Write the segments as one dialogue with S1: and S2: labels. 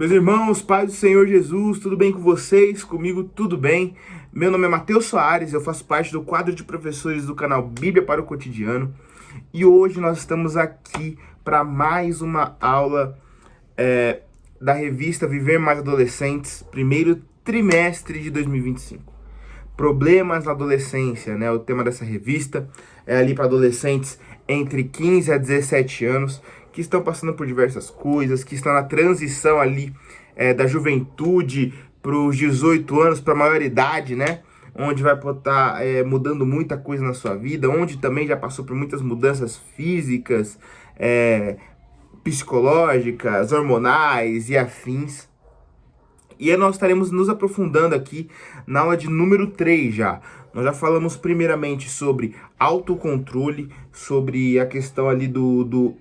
S1: Meus irmãos, paz do Senhor Jesus, tudo bem com vocês? Comigo tudo bem. Meu nome é Matheus Soares, eu faço parte do quadro de professores do canal Bíblia para o Cotidiano. E hoje nós estamos aqui para mais uma aula da revista Viver Mais Adolescentes, primeiro trimestre de 2025. Problemas na adolescência, né? O tema dessa revista é ali para adolescentes entre 15 a 17 anos, que estão passando por diversas coisas, que estão na transição ali da juventude para os 18 anos, para a maioridade, né? Onde vai estar mudando muita coisa na sua vida, onde também já passou por muitas mudanças físicas, psicológicas, hormonais e afins. E aí nós estaremos nos aprofundando aqui na aula de número 3 já. Nós já falamos primeiramente sobre autocontrole, sobre a questão ali do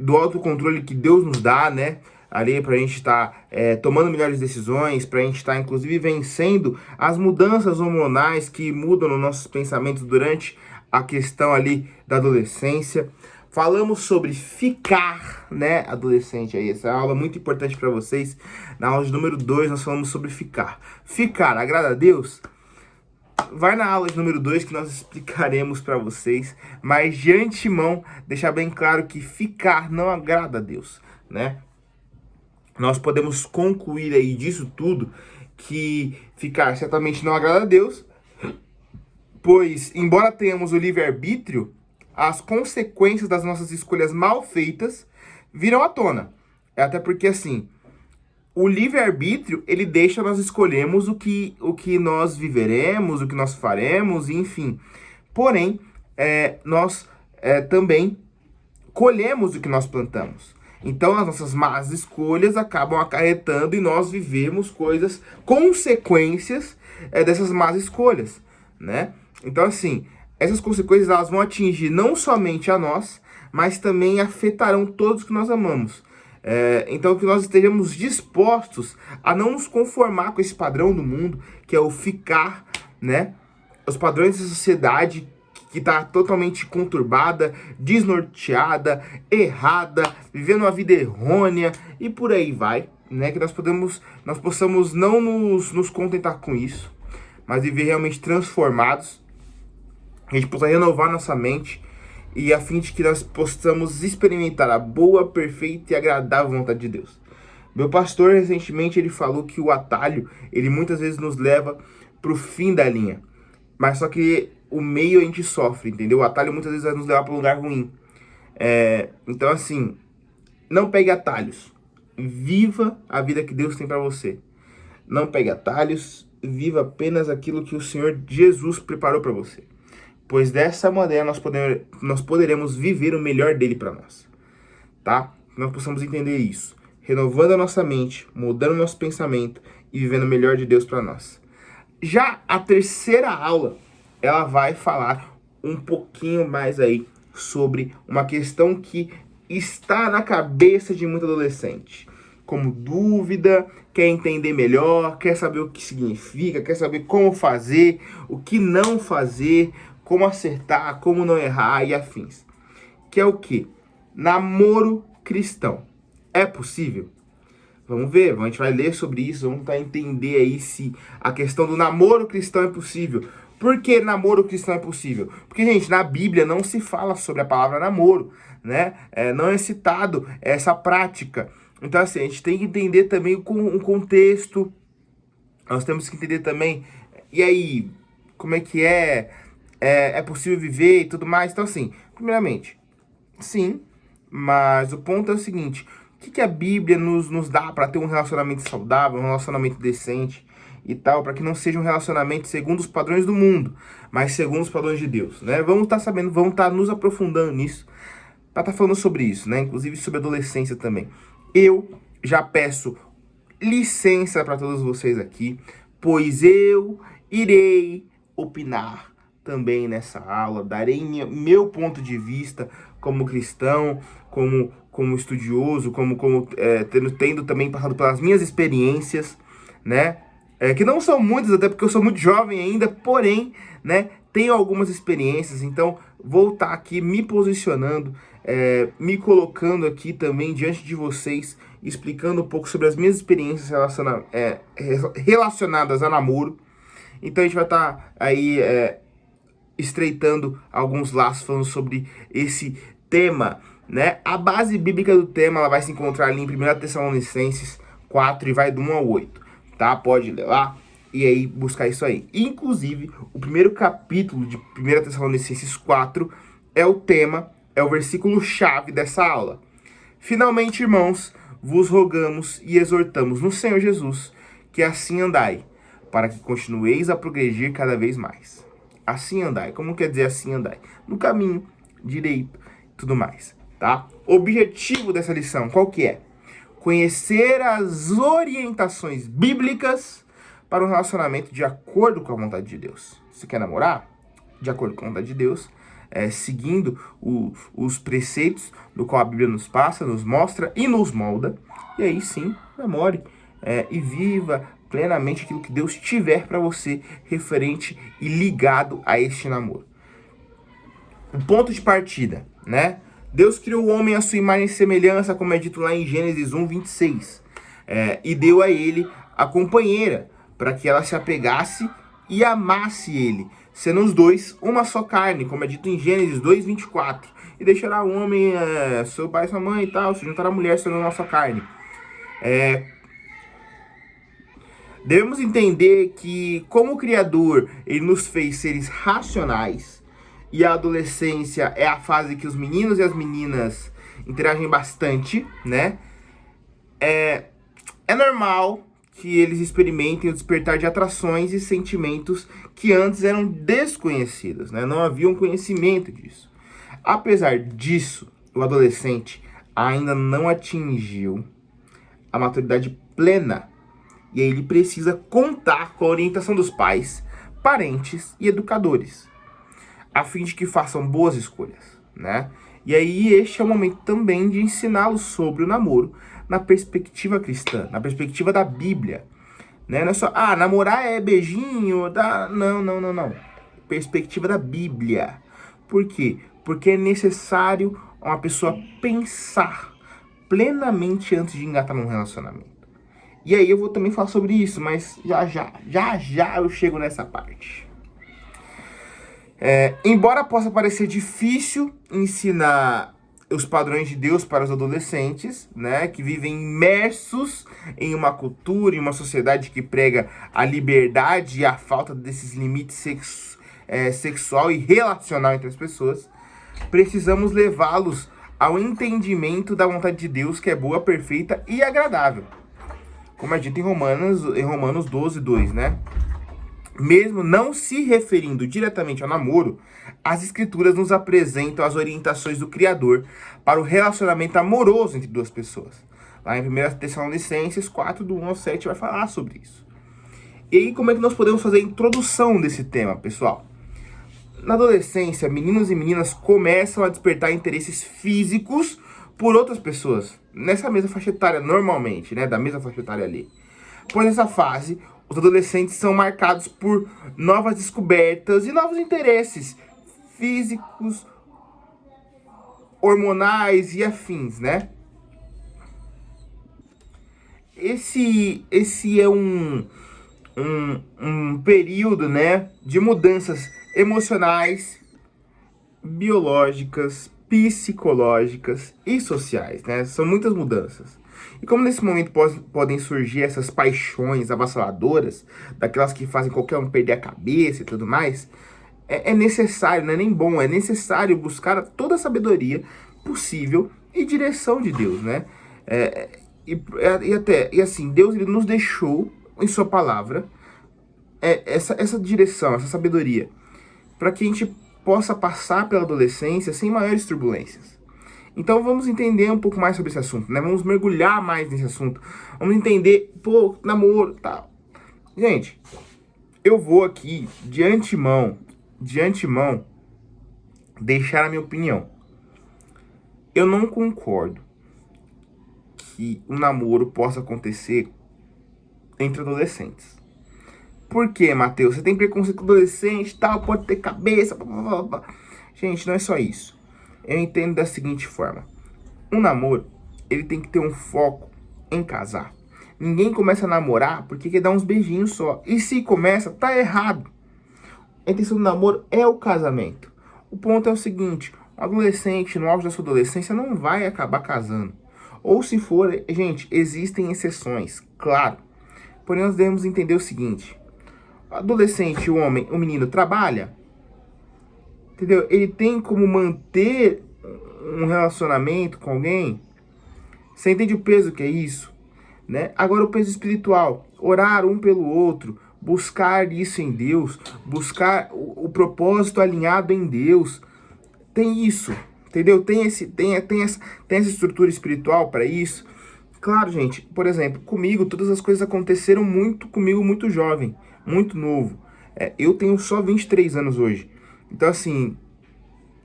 S1: autocontrole que Deus nos dá, né? Ali pra gente estar tomando melhores decisões, pra gente estar inclusive vencendo as mudanças hormonais que mudam nos nossos pensamentos durante a questão ali da adolescência. Falamos sobre ficar, né, adolescente aí. Essa é uma aula muito importante para vocês. Na aula de número 2 nós falamos sobre ficar. Ficar agrada a Deus? Vai na aula de número 2 que nós explicaremos para vocês. Mas de antemão, deixar bem claro que ficar não agrada a Deus, né? Nós podemos concluir aí disso tudo que ficar certamente não agrada a Deus, pois, embora tenhamos o livre-arbítrio, as consequências das nossas escolhas mal feitas virão à tona. Até porque, assim, o livre-arbítrio, ele deixa nós escolhermos o que nós viveremos, o que nós faremos, enfim. Porém, nós também colhemos o que nós plantamos. Então, as nossas más escolhas acabam acarretando e nós vivemos consequências dessas más escolhas, né? Então, assim, essas consequências elas vão atingir não somente a nós, mas também afetarão todos que nós amamos. Então, que nós estejamos dispostos a não nos conformar com esse padrão do mundo, que é o ficar, né? Os padrões da sociedade que está totalmente conturbada, desnorteada, errada, vivendo uma vida errônea e por aí vai, né? Que nós possamos não nos contentar com isso, mas viver realmente transformados. A gente possa renovar nossa mente e a fim de que nós possamos experimentar a boa, perfeita e agradável vontade de Deus. Meu pastor, recentemente, ele falou que o atalho, ele muitas vezes nos leva para o fim da linha. Mas só que o meio a gente sofre, entendeu? O atalho muitas vezes vai nos levar para um lugar ruim. Então, assim, não pegue atalhos. Viva a vida que Deus tem para você. Não pegue atalhos, viva apenas aquilo que o Senhor Jesus preparou para você. Pois dessa maneira nós poderemos viver o melhor dele para nós, tá? Que nós possamos entender isso, renovando a nossa mente, mudando o nosso pensamento e vivendo o melhor de Deus para nós. Já a terceira aula, ela vai falar um pouquinho mais aí sobre uma questão que está na cabeça de muito adolescente, como dúvida, quer entender melhor, quer saber o que significa, quer saber como fazer, o que não fazer, como acertar, como não errar e afins. Que é o quê? Namoro cristão. É possível? Vamos ver, a gente vai ler sobre isso, vamos tentar entender aí se a questão do namoro cristão é possível. Por que namoro cristão é possível? Porque, gente, na Bíblia não se fala sobre a palavra namoro, né? Não é citado essa prática. Então, assim, a gente tem que entender também um contexto. Nós temos que entender também, e aí, como é que é possível viver e tudo mais. Então, assim, primeiramente, sim, mas o ponto é o seguinte: o que a Bíblia nos dá para ter um relacionamento saudável, um relacionamento decente e tal, para que não seja um relacionamento segundo os padrões do mundo, mas segundo os padrões de Deus, né? Vamos estar sabendo, vamos estar nos aprofundando nisso, para estar falando sobre isso, né? Inclusive sobre adolescência também. Eu já peço licença para todos vocês aqui, pois eu irei opinar também nessa aula, darei meu ponto de vista como cristão, como estudioso, tendo também passado pelas minhas experiências, né? Que não são muitas, até porque eu sou muito jovem ainda, porém, né, tenho algumas experiências, então vou estar aqui me posicionando, me colocando aqui também diante de vocês, explicando um pouco sobre as minhas experiências relacionadas a namoro. Então a gente vai estar aí estreitando alguns laços falando sobre esse tema, né? A base bíblica do tema ela vai se encontrar ali em 1 Tessalonicenses 4 e vai do 1 ao 8, tá? Pode ler lá e aí buscar isso aí. Inclusive, o primeiro capítulo de 1 Tessalonicenses 4 é o tema, é o versículo chave dessa aula. Finalmente, irmãos, vos rogamos e exortamos no Senhor Jesus que assim andai, para que continueis a progredir cada vez mais. Assim andai. Como quer dizer assim andai? No caminho direito, tudo mais, tá? O objetivo dessa lição, qual que é? Conhecer as orientações bíblicas para um relacionamento de acordo com a vontade de Deus. Você quer namorar? De acordo com a vontade de Deus, seguindo os preceitos do qual a Bíblia nos passa, nos mostra e nos molda. E aí sim, namore e viva plenamente aquilo que Deus tiver para você referente e ligado a este namoro. O ponto de partida, né? Deus criou o homem à sua imagem e semelhança, como é dito lá em Gênesis 1, 26. E deu a ele a companheira, para que ela se apegasse e amasse ele, sendo os dois uma só carne, como é dito em Gênesis 2, 24. E deixará o homem, seu pai e sua mãe e tal, se juntará a mulher, sendo uma só carne. Devemos entender que, como o Criador, ele nos fez seres racionais, e a adolescência é a fase que os meninos e as meninas interagem bastante, né? É normal que eles experimentem o despertar de atrações e sentimentos que antes eram desconhecidos, né? Não havia um conhecimento disso. Apesar disso, o adolescente ainda não atingiu a maturidade plena. E aí ele precisa contar com a orientação dos pais, parentes e educadores, a fim de que façam boas escolhas, né? E aí este é o momento também de ensiná-los sobre o namoro na perspectiva cristã, na perspectiva da Bíblia, né? Não é só, namorar é beijinho, não. Perspectiva da Bíblia. Por quê? Porque é necessário uma pessoa pensar plenamente antes de engatar num relacionamento. E aí eu vou também falar sobre isso, mas já eu chego nessa parte. Embora possa parecer difícil ensinar os padrões de Deus para os adolescentes, né, que vivem imersos em uma cultura, em uma sociedade que prega a liberdade e a falta desses limites sexual e relacional entre as pessoas, precisamos levá-los ao entendimento da vontade de Deus, que é boa, perfeita e agradável. Como é dito em Romanos 12, 2, né? Mesmo não se referindo diretamente ao namoro, as escrituras nos apresentam as orientações do Criador para o relacionamento amoroso entre duas pessoas. Lá em 1 Tessalonicenses 4, do 1 ao 7, vai falar sobre isso. E aí, como é que nós podemos fazer a introdução desse tema, pessoal? Na adolescência, meninos e meninas começam a despertar interesses físicos por outras pessoas, nessa mesma faixa etária normalmente, né, da mesma faixa etária ali. Pois nessa fase, os adolescentes são marcados por novas descobertas e novos interesses físicos, hormonais e afins, né? Esse é um período, né, de mudanças emocionais, biológicas, psicológicas e sociais, né? São muitas mudanças. E como nesse momento podem surgir essas paixões avassaladoras, daquelas que fazem qualquer um perder a cabeça e tudo mais, é necessário, não é nem bom, é necessário buscar toda a sabedoria possível e direção de Deus, né? E assim, Deus ele nos deixou em sua palavra essa direção, essa sabedoria, para que a gente possa passar pela adolescência sem maiores turbulências. Então vamos entender um pouco mais sobre esse assunto, né? Vamos mergulhar mais nesse assunto. Vamos entender, namoro e tal. Gente, eu vou aqui, de antemão, deixar a minha opinião. Eu não concordo que um namoro possa acontecer entre adolescentes. Por quê, Matheus? Você tem preconceito com adolescente, tal, pode ter cabeça, blá, blá, blá, blá. Gente, não é só isso. Eu entendo da seguinte forma. Um namoro, ele tem que ter um foco em casar. Ninguém começa a namorar porque quer dar uns beijinhos só. E se começa, tá errado. A intenção do namoro é o casamento. O ponto é o seguinte, um adolescente, no auge da sua adolescência, não vai acabar casando. Ou se for, gente, existem exceções, claro. Porém, nós devemos entender o seguinte. O adolescente, o homem, o menino, trabalha. Entendeu? Ele tem como manter um relacionamento com alguém. Você entende o peso que é isso? Né? Agora o peso espiritual. Orar um pelo outro. Buscar isso em Deus. Buscar o propósito alinhado em Deus. Tem isso. Entendeu? Tem essa estrutura espiritual para isso. Claro, gente. Por exemplo, comigo, todas as coisas aconteceram comigo muito jovem. Muito novo. Eu tenho só 23 anos hoje. Então, assim,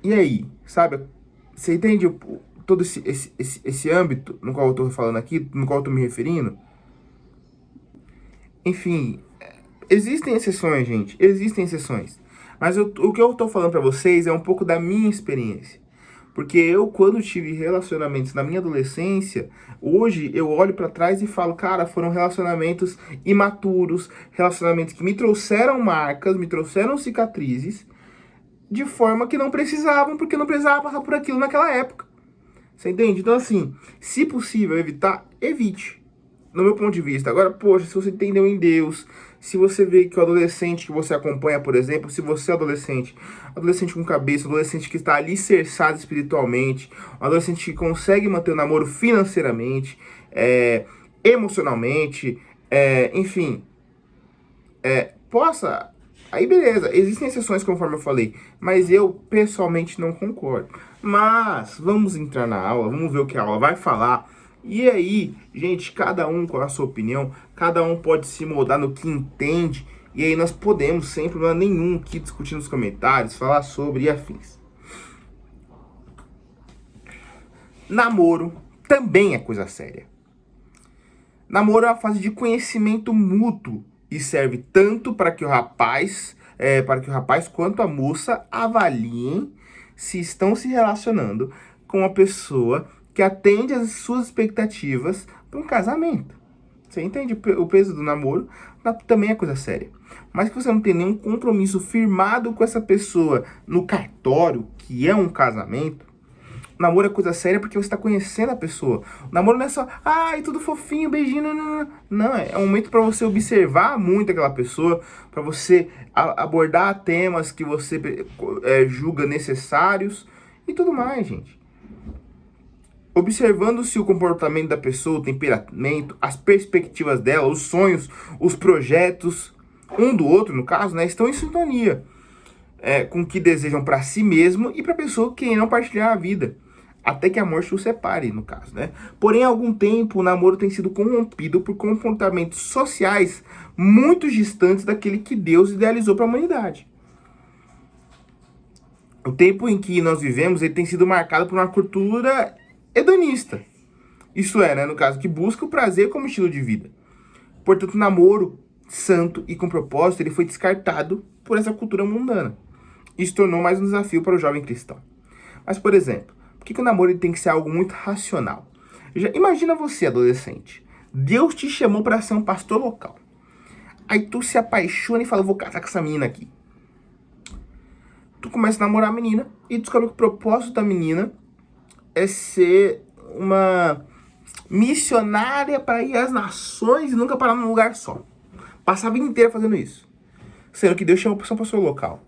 S1: e aí? Sabe? Você entende todo esse âmbito no qual eu tô falando aqui, no qual eu tô me referindo? Enfim, existem exceções, gente. Existem exceções. Mas o que eu tô falando pra vocês é um pouco da minha experiência. Porque eu, quando tive relacionamentos na minha adolescência, hoje eu olho pra trás e falo, cara, foram relacionamentos imaturos, relacionamentos que me trouxeram marcas, me trouxeram cicatrizes, de forma que não precisavam, porque não precisava passar por aquilo naquela época. Você entende? Então, assim, se possível evitar, evite. No meu ponto de vista. Agora, poxa, se você entendeu em Deus, se você vê que o adolescente que você acompanha, por exemplo, se você é adolescente com cabeça, adolescente que está alicerçado espiritualmente, um adolescente que consegue manter o namoro financeiramente, emocionalmente, enfim, possa... Aí beleza, existem exceções conforme eu falei, mas eu pessoalmente não concordo. Mas vamos entrar na aula, vamos ver o que a aula vai falar. E aí, gente, cada um com a sua opinião, cada um pode se moldar no que entende. E aí nós podemos, sem problema nenhum, aqui discutir nos comentários, falar sobre e afins. Namoro também é coisa séria. Namoro é uma fase de conhecimento mútuo e serve tanto para que o rapaz quanto a moça avaliem se estão se relacionando com uma pessoa que atende às suas expectativas para um casamento. Você entende o peso do namoro? Também é coisa séria. Mas que você não tem nenhum compromisso firmado com essa pessoa no cartório, que é um casamento. O namoro é coisa séria porque você está conhecendo a pessoa. O namoro não é só, ai, tudo fofinho, beijinho, não. Não, é um momento para você observar muito aquela pessoa, para você abordar temas que você julga necessários e tudo mais, gente. Observando-se o comportamento da pessoa, o temperamento, as perspectivas dela, os sonhos, os projetos, um do outro, no caso, né, estão em sintonia com o que desejam para si mesmo e para a pessoa que não partilhar a vida. Até que a morte os separe, no caso, né? Porém, há algum tempo, o namoro tem sido corrompido por comportamentos sociais muito distantes daquele que Deus idealizou para a humanidade. O tempo em que nós vivemos, ele tem sido marcado por uma cultura hedonista. Isso é, né, no caso, que busca o prazer como estilo de vida. Portanto, o namoro santo e com propósito, ele foi descartado por essa cultura mundana. Isso tornou mais um desafio para o jovem cristão. Mas, por exemplo, por que o namoro ele tem que ser algo muito racional? Imagina você, adolescente. Deus te chamou para ser um pastor local. Aí tu se apaixona e fala, vou casar com essa menina aqui. Tu começa a namorar a menina e descobre que o propósito da menina é ser uma missionária para ir às nações e nunca parar num lugar só. Passar a vida inteira fazendo isso. Sendo que Deus chamou para ser um pastor local.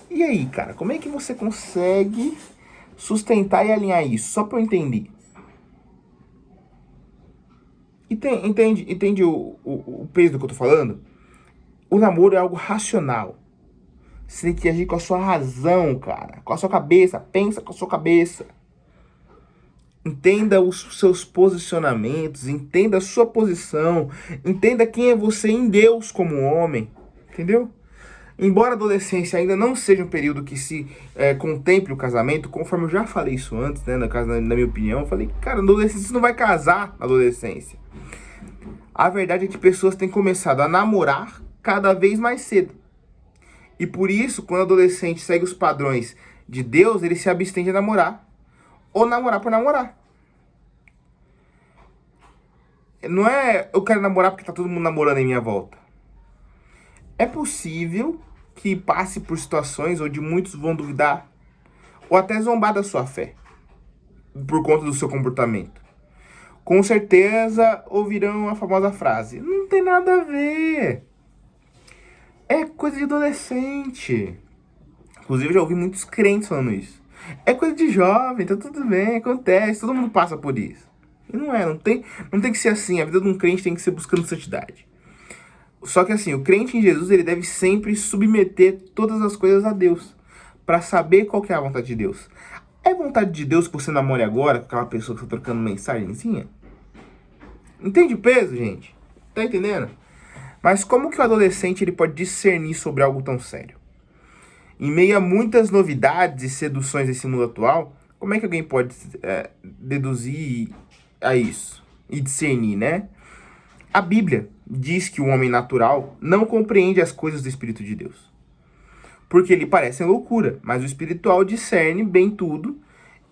S1: E aí, cara, como é que você consegue sustentar e alinhar isso? Só para eu entender. Entende o peso do que eu tô falando? O namoro é algo racional. Você tem que agir com a sua razão, cara. Com a sua cabeça. Pensa com a sua cabeça. Entenda os seus posicionamentos. Entenda a sua posição. Entenda quem é você em Deus como homem. Entendeu? Embora a adolescência ainda não seja um período que se contemple o casamento, conforme eu já falei isso antes, né, na minha opinião, eu falei, cara, na adolescência você não vai casar na adolescência. A verdade é que pessoas têm começado a namorar cada vez mais cedo. E por isso, quando o adolescente segue os padrões de Deus, ele se abstém de namorar. Ou namorar por namorar. Não é eu quero namorar porque tá todo mundo namorando em minha volta. É possível que passe por situações onde muitos vão duvidar ou até zombar da sua fé por conta do seu comportamento. Com certeza ouvirão a famosa frase: não tem nada a ver. É coisa de adolescente. Inclusive, eu já ouvi muitos crentes falando isso. É coisa de jovem, tá tudo bem, acontece, todo mundo passa por isso. E não tem que ser assim. A vida de um crente tem que ser buscando santidade. Só que assim, o crente em Jesus, ele deve sempre submeter todas as coisas a Deus, para saber qual que é a vontade de Deus. É vontade de Deus que você namore agora com aquela pessoa que está trocando mensagenzinha? Entende o peso, gente? Tá entendendo? Mas como que o adolescente ele pode discernir sobre algo tão sério? Em meio a muitas novidades e seduções desse mundo atual, como é que alguém pode deduzir a isso e discernir, né? A Bíblia diz que o homem natural não compreende as coisas do Espírito de Deus, porque lhe parecem loucura, mas o espiritual discerne bem tudo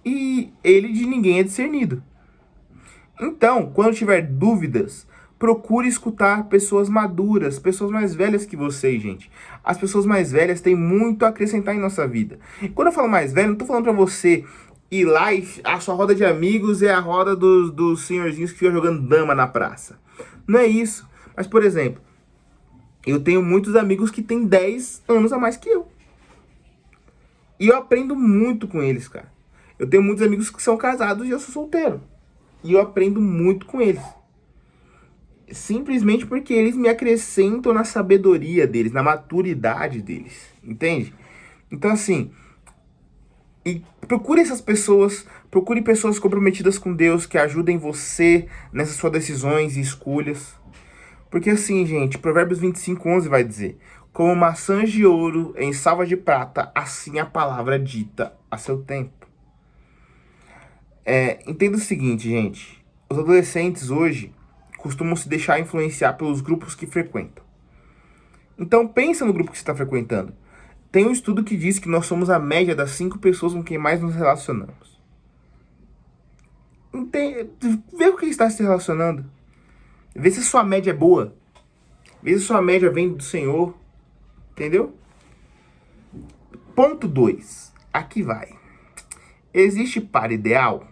S1: e ele de ninguém é discernido. Então, quando tiver dúvidas, procure escutar pessoas maduras, pessoas mais velhas que vocês, gente. As pessoas mais velhas têm muito a acrescentar em nossa vida. E quando eu falo mais velho, não tô falando pra você ir lá e a sua roda de amigos é a roda dos senhorzinhos que ficam jogando dama na praça. Não é isso. Mas, por exemplo, eu tenho muitos amigos que têm 10 anos a mais que eu. E eu aprendo muito com eles, cara. Eu tenho muitos amigos que são casados e eu sou solteiro. E eu aprendo muito com eles. Simplesmente porque eles me acrescentam na sabedoria deles, na maturidade deles. Entende? Então, assim, e procure essas pessoas, procure pessoas comprometidas com Deus que ajudem você nessas suas decisões e escolhas. Porque assim, gente, Provérbios 25:11 vai dizer: como maçãs de ouro em salva de prata, assim a palavra dita a seu tempo. Entenda o seguinte, gente. Os adolescentes hoje costumam se deixar influenciar pelos grupos que frequentam. Então pensa no grupo que você está frequentando. Tem um estudo que diz que nós somos a média das 5 pessoas com quem mais nos relacionamos. Vê com quem está se relacionando. Vê se a sua média é boa. Vê se a sua média vem do Senhor. Entendeu? Ponto 2. Aqui vai. Existe par ideal?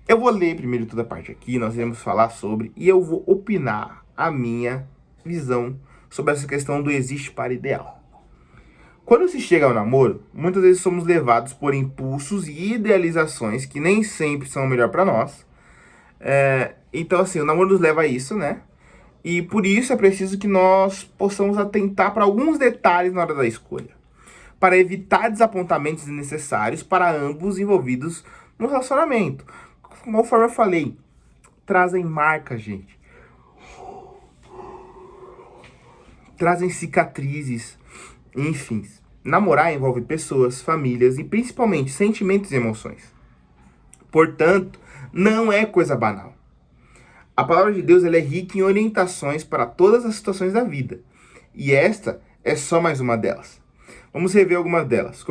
S1: Eu vou ler primeiro toda a parte aqui, nós iremos falar sobre, e eu vou opinar a minha visão sobre essa questão do existe par ideal. Quando se chega ao namoro, muitas vezes somos levados por impulsos e idealizações que nem sempre são o melhor para nós. Então, assim, o namoro nos leva a isso, né? E por isso é preciso que nós possamos atentar para alguns detalhes na hora da escolha, para evitar desapontamentos desnecessários para ambos envolvidos no relacionamento. Conforme eu falei, trazem marcas, gente. Trazem cicatrizes, enfim. Namorar envolve pessoas, famílias e principalmente sentimentos e emoções. Portanto, não é coisa banal. A palavra de Deus ela é rica em orientações para todas as situações da vida. E esta é só mais uma delas. Vamos rever algumas delas.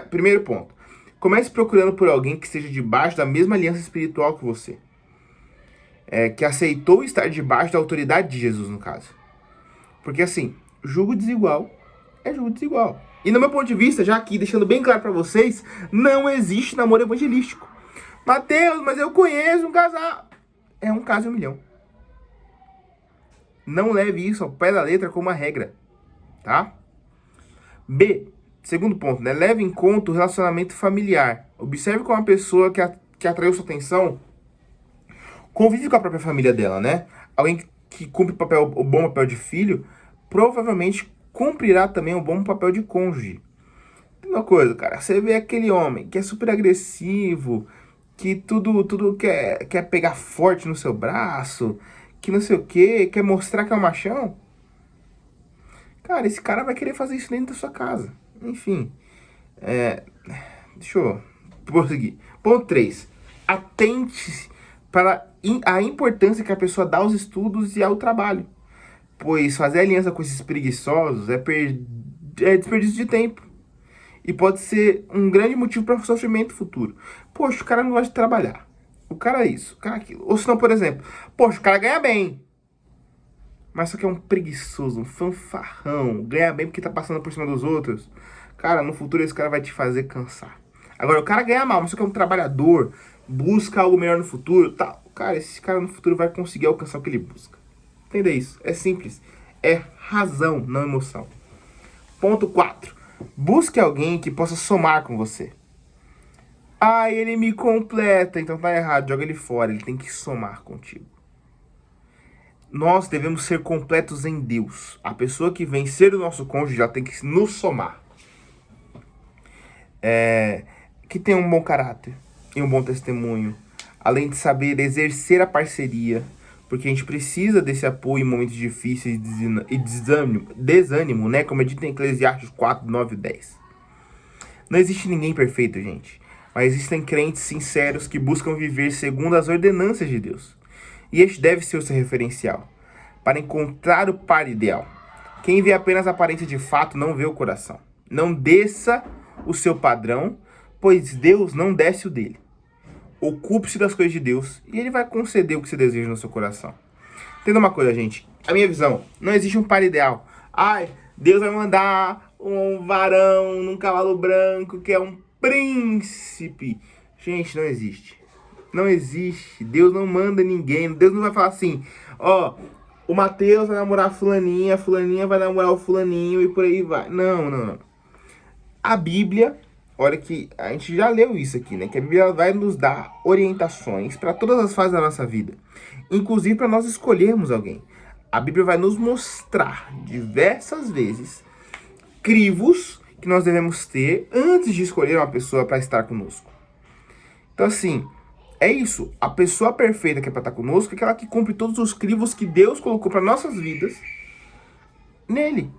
S1: Primeiro ponto. Comece procurando por alguém que esteja debaixo da mesma aliança espiritual que você. Que aceitou estar debaixo da autoridade de Jesus, no caso. Porque assim, jugo desigual é jugo desigual. E no meu ponto de vista, já aqui, deixando bem claro para vocês, não existe namoro evangelístico. Mateus, mas eu conheço um casal. É um caso em 1 milhão. Não leve isso ao pé da letra como uma regra, tá? B, segundo ponto, né? Leve em conta o relacionamento familiar. Observe como a pessoa que atraiu sua atenção convive com a própria família dela, né? Alguém que cumpre o bom papel de filho, provavelmente cumprirá também o bom papel de cônjuge. Tem uma coisa, cara, você vê aquele homem que é super agressivo, que tudo quer pegar forte no seu braço, que não sei o que, quer mostrar que é um machão. Cara, esse cara vai querer fazer isso dentro da sua casa. Enfim, deixa eu prosseguir. Ponto 3. Atente para a importância que a pessoa dá aos estudos e ao trabalho. Pois fazer aliança com esses preguiçosos é desperdício de tempo. E pode ser um grande motivo para sofrimento futuro. Poxa, o cara não gosta de trabalhar. O cara é isso, o cara é aquilo. Ou se não, por exemplo, poxa, o cara ganha bem. Mas só que é um preguiçoso, um fanfarrão. Ganha bem porque tá passando por cima dos outros. Cara, no futuro esse cara vai te fazer cansar. Agora, o cara ganha mal, mas só que é um trabalhador, busca algo melhor no futuro, tá? Cara, esse cara no futuro vai conseguir alcançar o que ele busca. Entenda isso. É simples. É razão, não emoção. Ponto 4. Busque alguém que possa somar com você. Ah, ele me completa. Então tá errado. Joga ele fora. Ele tem que somar contigo. Nós devemos ser completos em Deus. A pessoa que vem ser o nosso cônjuge já tem que nos somar. Que tem um bom caráter e um bom testemunho. Além de saber exercer a parceria. Porque a gente precisa desse apoio em momentos difíceis e desânimo, né? Como é dito em Eclesiastes 4, 9 e 10. Não existe ninguém perfeito, gente. Mas existem crentes sinceros que buscam viver segundo as ordenanças de Deus. E este deve ser o seu referencial. Para encontrar o par ideal. Quem vê apenas a aparência de fato não vê o coração. Não desça o seu padrão, pois Deus não desce o dele. Ocupe-se das coisas de Deus e ele vai conceder o que você deseja no seu coração. Entenda uma coisa, gente. A minha visão, não existe um par ideal. Ai, Deus vai mandar um varão num cavalo branco que é um príncipe. Gente, não existe. Não existe. Deus não manda ninguém. Deus não vai falar assim, ó, o Mateus vai namorar a fulaninha vai namorar o fulaninho e por aí vai. Não. A Bíblia... Olha que a gente já leu isso aqui, né? Que a Bíblia vai nos dar orientações para todas as fases da nossa vida. Inclusive para nós escolhermos alguém. A Bíblia vai nos mostrar diversas vezes crivos que nós devemos ter antes de escolher uma pessoa para estar conosco. Então assim, é isso. A pessoa perfeita que é para estar conosco é aquela que cumpre todos os crivos que Deus colocou para nossas vidas nele.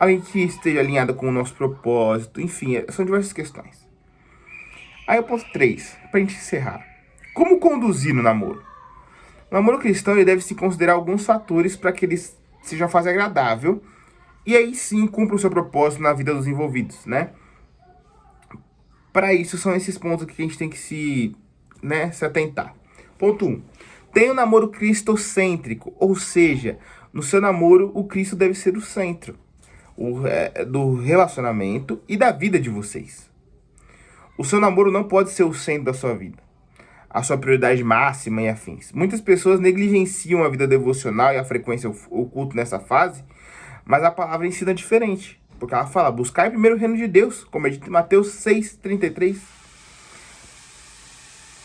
S1: Alguém que esteja alinhado com o nosso propósito, enfim, são diversas questões. Aí o ponto 3, pra gente encerrar. Como conduzir no namoro? O namoro cristão ele deve se considerar alguns fatores para que ele seja uma fase agradável e aí sim cumpra o seu propósito na vida dos envolvidos, né? Para isso são esses pontos que a gente tem que se atentar. Ponto 1. Tenha um namoro cristocêntrico, ou seja, no seu namoro o Cristo deve ser o centro do relacionamento e da vida de vocês. O seu namoro não pode ser o centro da sua vida, a sua prioridade máxima e afins. Muitas pessoas negligenciam a vida devocional e a frequência ao culto nessa fase, mas a palavra ensina diferente, porque ela fala, buscar primeiro o reino de Deus, como é dito em Mateus 6,33.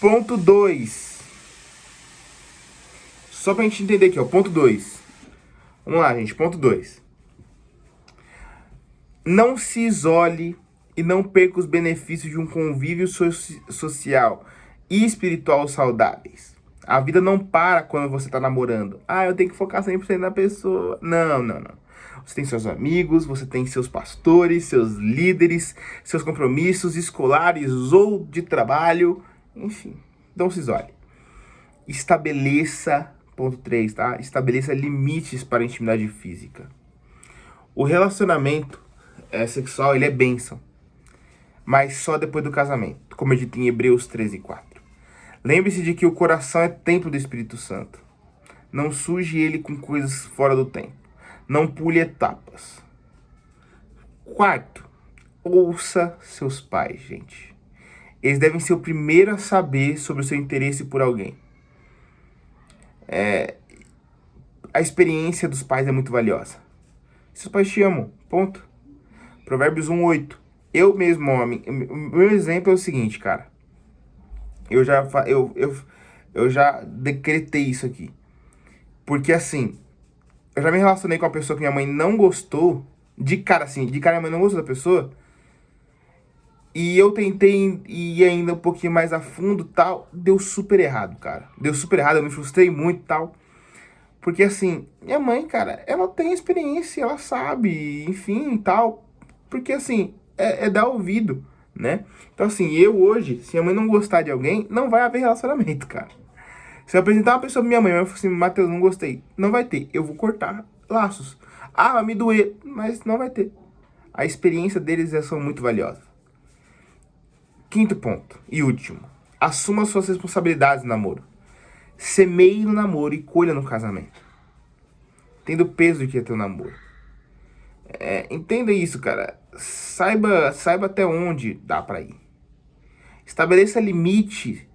S1: Ponto 2. Só pra gente entender aqui, ó, ponto 2. Vamos lá, gente, ponto 2. Não se isole e não perca os benefícios de um convívio social e espiritual saudáveis. A vida não para quando você está namorando. Ah, eu tenho que focar 100% na pessoa. Não. Você tem seus amigos, você tem seus pastores, seus líderes, seus compromissos escolares ou de trabalho. Enfim, não se isole. Estabeleça, ponto 3, tá? Estabeleça limites para a intimidade física. O relacionamento sexual, ele é bênção, mas só depois do casamento, como é dito em Hebreus 13:4. Lembre-se de que o coração é templo do Espírito Santo. Não suje ele com coisas fora do tempo. Não pule etapas. 4. Ouça seus pais, gente. Eles devem ser o primeiro a saber sobre o seu interesse por alguém. A experiência dos pais é muito valiosa. Seus pais te amam, ponto. Provérbios 1:8. Eu mesmo, homem, o meu exemplo é o seguinte, cara. Eu já decretei isso aqui. Porque assim, eu já me relacionei com uma pessoa que minha mãe não gostou. De cara minha mãe não gostou da pessoa. E eu tentei ir ainda um pouquinho mais a fundo e tal. Deu super errado, cara. Deu super errado, eu me frustrei muito e tal. Porque assim, minha mãe, cara, ela tem experiência, ela sabe, enfim e tal. Porque assim, é dar ouvido, né? Então assim, eu hoje, se a mãe não gostar de alguém, não vai haver relacionamento, cara. Se eu apresentar uma pessoa pra minha mãe, eu falar assim, Matheus, não gostei, não vai ter, eu vou cortar laços. Ah, vai me doer, mas não vai ter. A experiência deles são muito valiosas. Quinto ponto e último, assuma suas responsabilidades no namoro. Semeie no namoro e colha no casamento. Entenda o peso do que é teu namoro. Entenda isso, cara. Saiba até onde dá pra ir. Estabeleça limite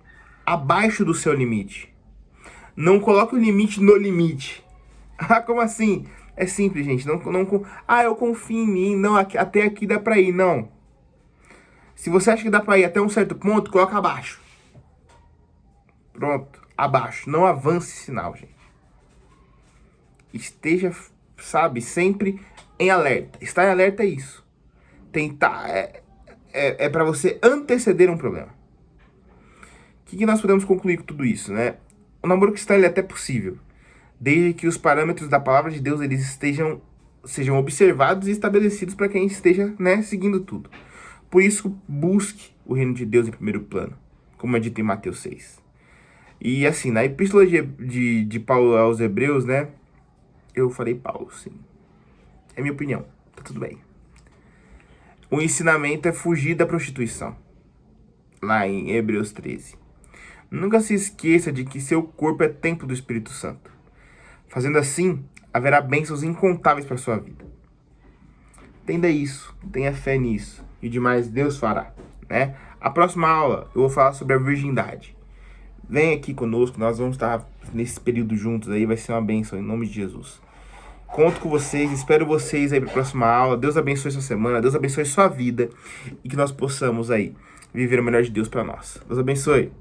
S1: abaixo do seu limite. Não coloque o limite no limite. Ah, como assim? É simples, gente. Eu confio em mim. Não, até aqui dá pra ir. Não. Se você acha que dá pra ir até um certo ponto, coloca abaixo. Pronto. Abaixo. Não avance sinal, gente. Esteja, sempre em alerta. Estar em alerta é isso. Tentar é para você anteceder um problema. O que nós podemos concluir com tudo isso, né? O namoro cristão é até possível, desde que os parâmetros da palavra de Deus eles sejam observados e estabelecidos para quem esteja, né, seguindo tudo. Por isso, busque o reino de Deus em primeiro plano, como é dito em Mateus 6. E assim, na epístola de Paulo aos Hebreus, né? Eu falei Paulo, sim. É minha opinião, tá tudo bem. O ensinamento é fugir da prostituição. Lá em Hebreus 13. Nunca se esqueça de que seu corpo é templo do Espírito Santo. Fazendo assim, haverá bênçãos incontáveis para sua vida. Entenda isso, tenha fé nisso. E demais Deus fará, né? A próxima aula eu vou falar sobre a virgindade. Vem aqui conosco, nós vamos estar nesse período juntos aí, vai ser uma bênção em nome de Jesus. Conto com vocês, espero vocês aí para a próxima aula. Deus abençoe sua semana, Deus abençoe sua vida e que nós possamos aí viver o melhor de Deus para nós. Deus abençoe.